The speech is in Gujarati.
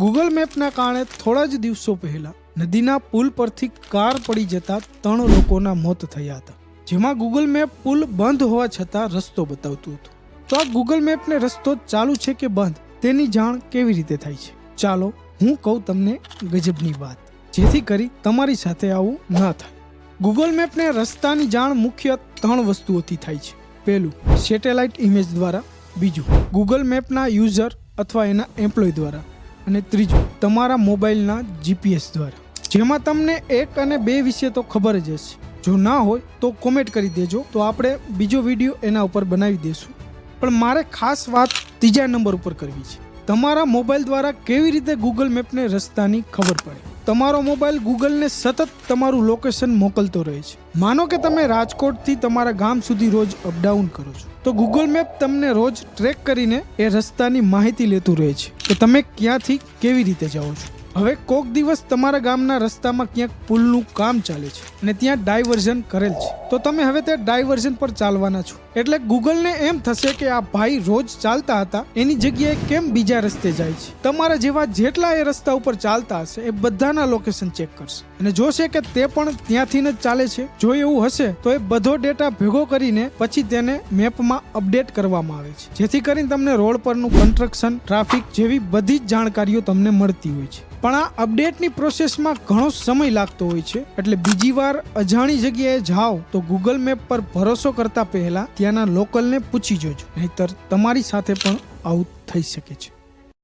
ગૂગલ મેપના કારણે થોડા જ દિવસો પહેલા નદીના પુલ પરથી કાર પડી જતા 3 લોકોના મોત થયા હતા, જેમાં ગૂગલ મેપ પુલ બંધ હોવા છતાં રસ્તો બતાવતું હતું. તો આ ગૂગલ મેપને રસ્તો ચાલુ છે કે બંધ તેની જાણ કેવી રીતે થાય છે? ચાલો હું કહું તમને ગજબની વાત, જેથી કરી તમારી સાથે આવું ન થાય. ગૂગલ મેપને રસ્તાની જાણ મુખ્ય 3 વસ્તુઓથી થાય છે. પહેલું, સેટેલાઇટ ઇમેજ દ્વારા. બીજું, ગૂગલ મેપના યુઝર અથવા એના એમ્પ્લોય દ્વારા. અને ત્રીજું, તમારા મોબાઈલના જીપીએસ દ્વારા. જેમાં તમને 1 અને 2 વિશે તો ખબર જ હશે. જો ના હોય તો કોમેન્ટ કરી દેજો, તો આપણે બીજો વિડીયો એના ઉપર બનાવી દેશું. પણ મારે ખાસ વાત ત્રીજા નંબર ઉપર કરવી છે. તમારા મોબાઈલ દ્વારા કેવી રીતે ગૂગલ મેપને રસ્તાની ખબર પડે? તમારો મોબાઈલ ગૂગલને સતત તમારું લોકેશન મોકલતો રહે છે. માનો કે તમે રાજકોટથી તમારા ગામ સુધી રોજ અપડાઉન કરો છો, તો ગૂગલ મેપ તમને રોજ ટ્રેક કરીને એ રસ્તાની માહિતી લેતું રહે છે કે તમે ક્યાંથી કેવી રીતે જાઓ છો. હવે કોક દિવસ તમારા ગામના રસ્તામાં ક્યાંક પુલનું કામ ચાલે છે અને ત્યાં ડાયવર્ઝન કરેલ છે, તો તમે હવે તે ડાયવર્ઝન પર ચાલવાના છો. એટલે ગૂગલને એમ થશે કે આ ભાઈ રોજ ચાલતા હતા એની જગ્યાએ કેમ બીજા રસ્તે જાય છે. તમારા જેવા જેટલા એ રસ્તા ઉપર ચાલતા હશે એ બધાના લોકેશન ચેક કરશે અને જોશે કે તે પણ ત્યાંથી જ ચાલે છે. જો એવું હશે તો એ બધો ડેટા ભેગો કરીને પછી તેને મેપમાં અપડેટ કરવામાં આવે છે, જેથી કરીને તમને રોડ પરનું કન્સ્ટ્રક્શન, ટ્રાફિક જેવી બધી જ જાણકારીઓ તમને મળતી હોય છે. પણ આ અપડેટની પ્રોસેસમાં ઘણો સમય લાગતો હોય છે, એટલે બીજી વાર અજાણી જગ્યાએ જાઓ તો ગૂગલ મેપ પર ભરોસો કરતા પહેલા ત્યાંના લોકલને પૂછી જોજો, નહીતર તમારી સાથે પણ આવું થઈ શકે છે.